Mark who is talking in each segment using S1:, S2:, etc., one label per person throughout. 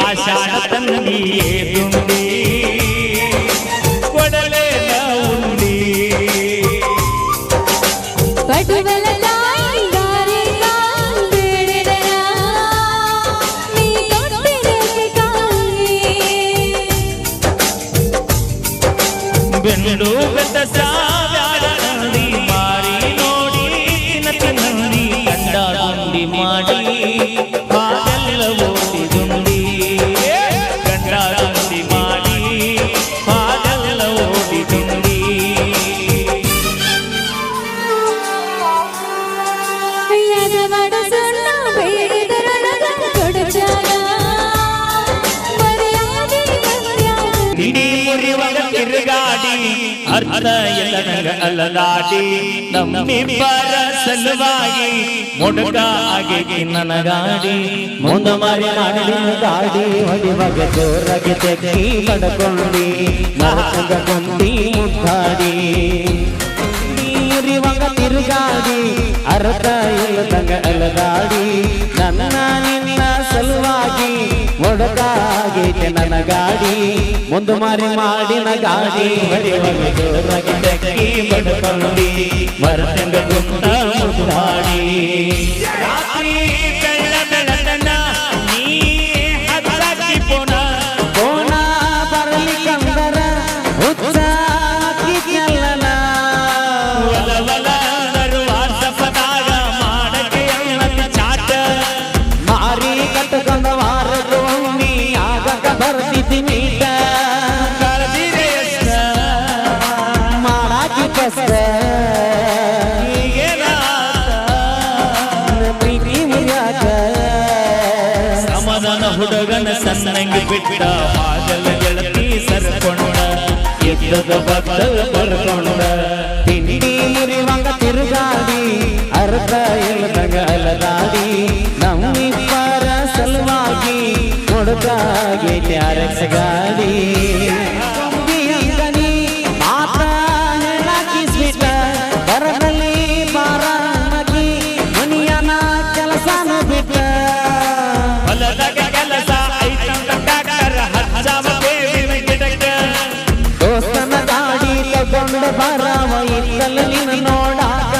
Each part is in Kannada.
S1: ಆಷಾಢ ತಂದಿಯೇ ತುಂಬಿ ಕೊಡಲೇ ಉಂಡಿ ಬೆಂಡು ಬೆದ್ದ ಸಾವ್ಯಾರ ನಂದಿ ಮಾರಿ ನೋಡಿ ತಿನ್ನತಿ ಗಂಡ ದುಂಡಿ ಮಾಡಿ ಹಾಗೆಲ್ಲ ಓಡಿದುಂಡಿ ಗಂಡ ದುಂಡಿ ಮಾಡಿ ಹಾಗೆಲ್ಲ ಓಡಿದುಂಡಿ ಇಡೀ ಮುರಿವಾಗ ತಿರುಗಾಡಿ ಅರ್ಥ ಎಲ್ಲ ನಂಗ ಅಲ್ಲದಾಡಿ ನಮ್ಮಿಬ್ಬರ ಸಲುವಾಗಿ ಮೊಡಕ ಆಗಿ ನನಗಾಡಿ
S2: ಮುಂದ ಮಾರಿ ಮಾಡಿ ಗಾಡಿ ಹೊಡಿವಾಗ ಜೋರಾಗಿ ತೆಕ್ಕಿ ಪಡ್ಕೊಂಡಿ ನರಕಂಗ ಕೊಂಡಿ ಮುದ್ದಾಡಿ ಮುರಿವಾಗ ತಿರುಗಾಡಿ ಅರ್ಥ ಇಲ್ಲದಂಗ ಅಲ್ಲದಾಡಿ ನನ್ನ ನಿನ್ನ ಸಲುವಾಗಿ ಮೊಡಕಾಗೈತೆ ನನ್ನ ಗಾಡಿ ಮುಂದೆ ಮಾರಿ ಮಾಡಿನ ಗಾಡಿ ಹೊಡೆಯುವಾಗ ಜೋರಾಗಿ ತೆಕ್ಕಿ ಪಡ್ಕೊಂಡಿ ಮರತಂಗ ಕುಂತ ಮುದ್ದಾಡಿ
S1: ರಾತ್ರಿ ಬೆಳ್ಳ ಬೆಳತನ ನೀ ಹತ್ತಾಕಿ
S2: ಕೋಣ ಬರಲಿ ಕಂದರ ಹುಚ್ಚಾಕಿ ಚೆಲ್ಲನ
S1: ಒಲವಲ ವಾಟ್ಸಪ್ಪದಾಗ ಮಾಡಕ್ಕೆ ಎಣ್ಣತಿ ಚಾಟ
S2: ಮಾರಿ ಕಟ್ಟಕೊಂಡ ವಾರಕ್ಕೆ ಒಮ್ಮಿ ಆಗಕ ಬರ್ತಿದ್ದಿ ಮೀಟ
S1: ಕಳೆದಿದೆ ಎಷ್ಟ
S2: ಮಾಡಾಕಿ ಕಷ್ಟ ಪ್ರೀತಿ ಮುರಿಯಾಕ
S1: ಸಮಾಧಾನ ಹುಡುಗನ ಸಣ್ಣಂಗೆ ಬಿಟ್ಟ ಹಾಗಲ್ಲ ಗೆಳತಿ ಸರ್ಕೊಂಡ ಎದ್ದದ ಬದ್ದಲ ಬರ್ಕೊಂಡ
S2: ತಿಂಡಿ ಮುರಿವಾಗ ತಿರುಗಾಡಿ ಅರ್ಥ ಇಲ್ಲದಂಗ ಅಲದಾಡಿ ನಮ್ಮಿಬ್ಬರ ಸಲುವಾಗಿ ಮುಡುಕಾಗೈತೆ RX ಗಾಡಿ ಮಾತ ಹೇಳಾಕಿ ಸ್ವೀಟ ಬರದಲ್ಲಿ ಬಾರಾಕಿ ಮನಿಯನ ಕೆಲಸನ ಬಿಟ್ಟ
S1: ಹೊಲದಾಗ ಕೆಲಸ ಐತಂತ ಟ್ರ್ಯಾಕ್ಟರ್ ಹಚ್ಚಾವ ಬೇವಿನ ಗಿಡಕ್ಕ
S2: ದೋಸ್ತನ ಗಾಡಿ ತಗೊಂಡು ಬರವ ಇತ್ತಲ್ಲ ನಿನ್ನ ನೋಡಾಕ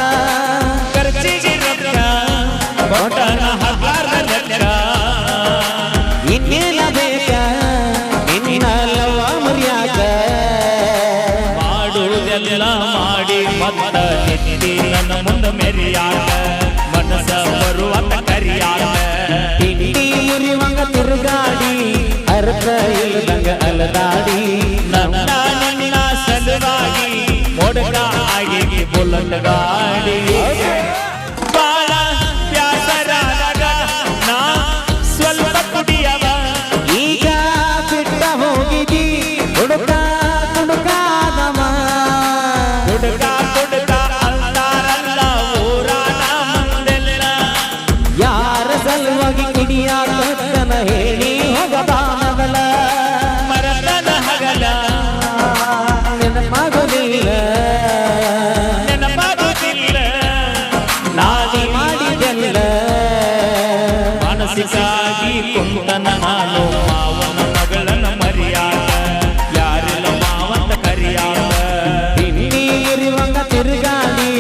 S1: ಖರ್ಚಿಗೆ ರೊಕ್ಕ ಬಟನ ಹಗ್ಗಾರದ ಲೆಕ್ಕ
S2: ಇನ್ನೇನ ಬೇಕ ನಿನ್ನ ಲವ್ವ ಮುರಿಯಾಕ
S1: ಮಾಡುವುದೆಲ್ಲ ಮಾಡಿ ಮತ್ತ ನಿತ್ತಿ ನನ್ನ ಮುಂದೆ ಮೆರಿಯಾಕ ಮನಸ್ಸ ಬರುವಂತ ಕರಿಯಾಕ
S2: ತಿಂಡಿ ಮುರಿವಂಗ ತಿರುಗಾಡಿ ಅರ್ಥ ಇಲ್ಲದಂಗ ಅಲದಾಡಿ
S1: ನನ್ನ ನಿನ್ನ ಸಲುವಾಗಿ ಮೊಡಕ ಆಗಿ ಬುಲ್ಲಟ್ ಗಾಡಿ ಬಾಳ ಬ್ಯಾಸರಾದಾಗ ನಾ ಸ್ವಲ್ಪ ಕುಡಿಯವ
S2: ಈಗ ಬಿಟ್ಟ ಹೋಗಿದಿ ಹುಡುಕ ಹುಡುಕಾದವ
S1: ಹುಡುಕ ಹುಡುಕ ಅಂತಾರಲ್ಲ ಊರಾನ ಮಂದೆಲ್ಲ
S2: ಯಾರ ಸಲುವಾಗಿ ಕುಡಿಯಾಕತ್ತನ ಹೇಳಿ ಹೋಗಬಾನವಲ
S1: ಮರತನ ಹಗಲ
S2: ನೆನಪಾಗೋದಿಲ್ಲ
S1: ನೆನಪಾಗುತ್ತಿಲ್ಲ
S2: ನಾದಿ ಮಾಡಿದೆಲ್ಲ
S1: ಮನಸ್ಸಿಗಾಗಿ ಕುಂತನ ನಾನು ಮಾವನ ಮಗಳನ ಮರಿಯಾಗ ಯಾರೆಲ್ಲ ಮಾವಂತ ಕರಿಯಾಗ
S2: ತಿಂಡಿ ಇರುವಂಗ ತಿರುಗಾಡಿ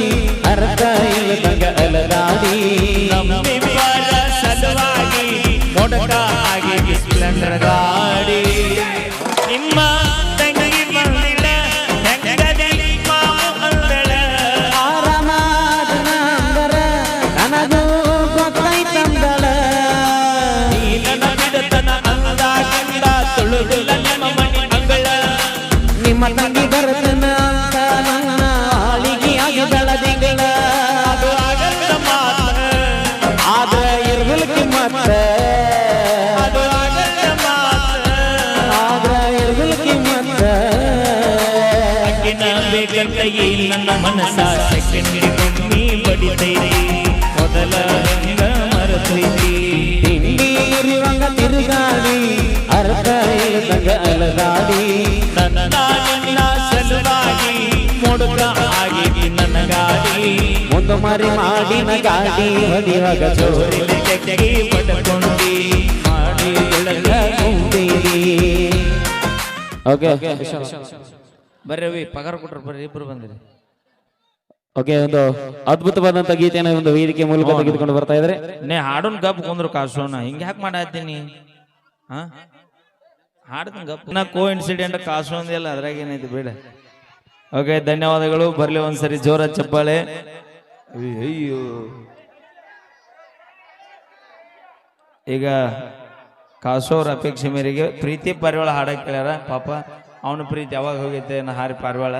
S2: ಅರ್ಥ ಇಲ್ಲದಂಗ ಅಲದಾಡಿ
S1: ನಮ್ಮಿಬ್ಬರ ಸಲುವಾಗಿ ಮೊಡಕ ಆಗಿ ಸ್ಪ್ಲೆಂಡರ್ ಗಾಡಿ ನಿಮ್ಮ ತಂಗಿ ಬಂದಿಲ್ಲ ಹೆಂಗದಿ ಮಾವು ಅಂದಳ
S2: ಆರಾಮಾದನ ಅಂದರ ನನಗೂ ಗೊತ್ತೈತಂದಳ
S1: ನೀನ ಬಿಡತನ ಅಂದಾಗಿಂದ ತುಳುದಿಲ್ಲ ನಿಮ್ಮ ಮನೆ ಅಂಗಳ
S2: ನಿಮ್ಮ ತಂಗಿ ಬರ್ತನ ಅಂತ ನನ್ನ ಆಳಿಗೆಯಾಗಿ ಬೆಳದಿಂಗಳ
S1: ಅದು ಆಗಲ್ಲ ಮಾತ
S2: ಆದ್ರ ಇರ್ಬಲ್ಕಿ ಮತ್ತ
S1: ಅದು ಆಗಲ್ಲ ಮಾತ
S2: ಆದ್ರ ಇರ್ಬಲ್ಕಿ ಮತ್ತ
S1: ಅಕ್ಕಿನ ಬೇಕಂತ ಈ ನನ್ನ ಮನಸ್ಸ ಸೆಕೆಂಡ್ ಗುಮ್ಮಿ ಬಡಿತೈತಿ ಮೊದಲ ಹೆಂಗ ಮರೆತೈತಿ
S2: ತಿಂಡಿ ಇರುವಂಗ ತಿರುಗಾಡಿ ಅರ್ಥ ಇಲ್ಲದಂಗ ಅಲದಾಡಿ
S1: ನನ್ನ ನಿನ್ನ ಸಲುವಾಗಿ ಮೊಡಕ ಆಗಿ ನನ್ನ ಗಾಡಿ
S2: ಮುಂದೆ ಮಾರಿ ಮಾಡಿನ ಗಾಡಿ ಹೊಡಿವಾಗ ಜೋರಿ
S1: ಜೋರಿಲಿ ತೆಗಿ ಪಡ್ಕೊಂಡಿ ಮಾಡಿ ಬೆಳಗ
S2: ಓಕೆ
S3: ಬರ್ರಿ ರವಿ ಪಗಾರ ಕೊಟ್ರು ಬರ್ರಿ ಇಬ್ರು ಬಂದಿರಿ.
S2: ಓಕೆ, ಒಂದು ಅದ್ಭುತವಾದಂತ ಗೀತೆಯನ್ನು ಒಂದು ವೇದಿಕೆ ಮೂಲಕ ತೆಗೆದುಕೊಂಡು ಬರ್ತಾ ಇದ್ರೆ
S3: ನೇ ಹಾಡೋನ್ ಗಪ್ ಕುಂದ್ರು ಕಾಸೋಣ ಹಿಂಗ ಯಾಕೆ ಮಾಡತ್ತೀನಿ ಹಾ ಹಾಡ್ತೀನಿ ಗಪ್ ನಾ ಕೋ ಇನ್ಸಿಡೆಂಟ್ ಕಾಸೋಂದಿಲ್ಲ ಅದ್ರಾಗ ಏನೈತಿ ಬೇಡ. ಓಕೆ, ಧನ್ಯವಾದಗಳು. ಬರ್ಲಿ ಒಂದ್ಸರಿ ಜೋರ ಚಪ್ಪಾಳೆ. ಅಯ್ಯೋ ಈಗ ಕಾಸೋರ್ ಅಪೇಕ್ಷೆ ಮೇರೆಗೆ ಪ್ರೀತಿ ಪಾರಿವಾಳ ಹಾಡಕ್ ಕೇಳ್ಯಾರ. ಪಾಪ ಅವನ ಪ್ರೀತಿ ಯಾವಾಗ ಹೋಗೈತೆ ನಾ ಹಾರಿ ಪಾರಿವಾಳ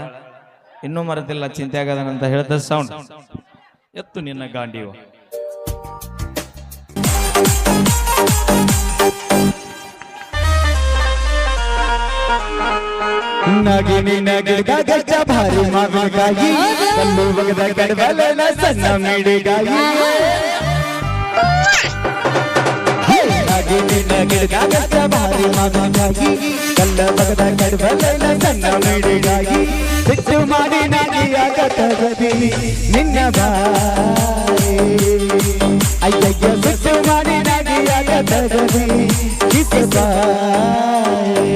S3: ಇನ್ನೂ ಮರೆತಿಲ್ಲ, ಚಿಂತೆ ಆಗದನಂತ ಹೇಳ್ತ ಸೌಂಡ್ ಎತ್ತು ನಿನ್ನ ಗಾಂಡಿವ.
S1: ನಗಿನಿ ನಗಿಗಾಗಷ್ಟ ಭಾರಿ ಮಾವಿನಕಾಯಿ ಕಲ್ಲು ಬಗದ ಕಡಬಲನ ಸಣ್ಣ ಮಿಡಿಗಾಯಿ. ನಗಿನಿ ನಗಿಗಾಗಷ್ಟ ಭಾರಿ ಮಾವಿನಕಾಯಿ ಕಲ್ಲ ಬಗದ ಕಡಬಲನ ಸಣ್ಣ ಮಿಡಿಗಾಯಿ. ಸಿಟ್ಟು ಮಾಡಿ ನಾಗಿಯಾಗತಗದಿ ನಿನ್ನ ಬಾಯಿ. ಅಯ್ಯಯ್ಯ ಸಿಟ್ಟು ಮಾಡಿ ನಾಗಿಯಾಗತಗದಿ ಕಿಸ ಬಾಯಿ.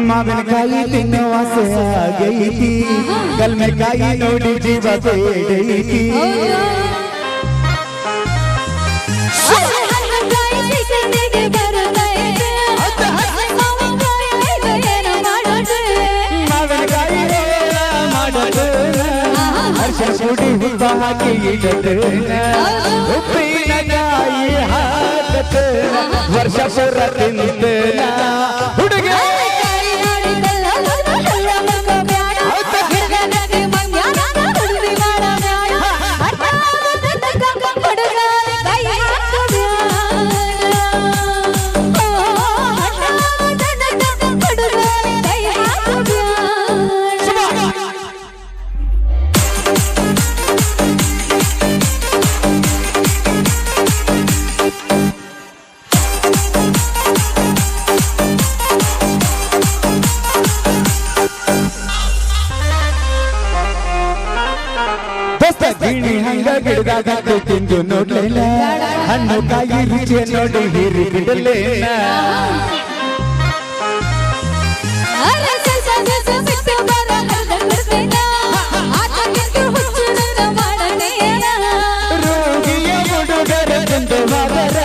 S1: ಮಾವಿನಕಾಯಿ ತಿನ್ನುವ ಆಸೆ ಆಗೈತಿ, ಕಲ್ಮೆಕಾಯಿ ನೋಡಿ ಜೀವ ಬೇಡೈತಿ. ಮಾವಿನಕಾಯಿ ಮಾಡೋದು ಹರ್ಷ ಕುಡಿ ಹುಬ್ಬ ಹಾಕಿ ಇಡೋಣ, ಉಪ್ಪಿನಕಾಯಿ ಹಾಕತ ವರ್ಷ ಪುರ ತಿಂತನ ಹುಡುಗ. ಗಿಣಿ ಹಂಗ ಗಿಡದಾಗ ತಿಂದು ನೋಡ್ಲೇನ, ಹಣ್ಣು ಕಾಯಿ ರುಚಿ ನೋಡಿ ಹೀರಿ ಬಿಡಲೇನ. ರೋಗಿಯ ಹುಡುಗರ ತಿಂದು ಮಾದರ,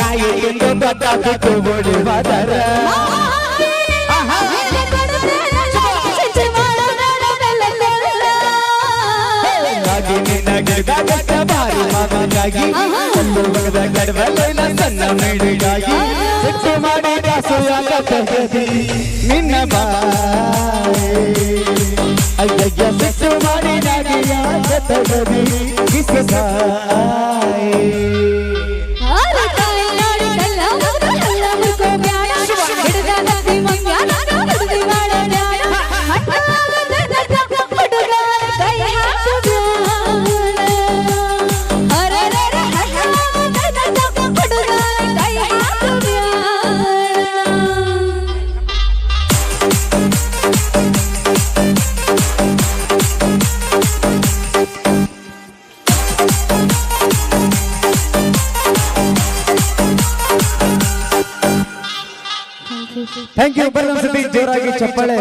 S1: ಕಾಯಿ ತಿಂದು ಬತ್ತಾಬಿಟ್ಟು ಓಡಿ ಮಾದರ. ನಗಿಗಾಗಷ್ಟ ಭಾರಿ ಮಾವಿನಕಾಯಿ ಕಲ್ಲು ಬಗದ ಕಡಬಲನ ಸಣ್ಣ ಮಿಡಿಗಾಗಿ. ಸಿಟ್ಟು ಮಾಡಿ ಕಾಸು ಆಗತಗದಿ ನಿನ್ನ ಬಾಯಿ. ಅಯ್ಯಯ್ಯ ಸಿಟ್ಟು ಮಾಡಿ ನಾಗಿಯಾಗತಗದಿ ಕಿಸ ಬಾಯಿ. Thank you. ಬರೋದ್ಸತಿ ಜೋರಾಗಿ ಚಪ್ಪಾಳೆ.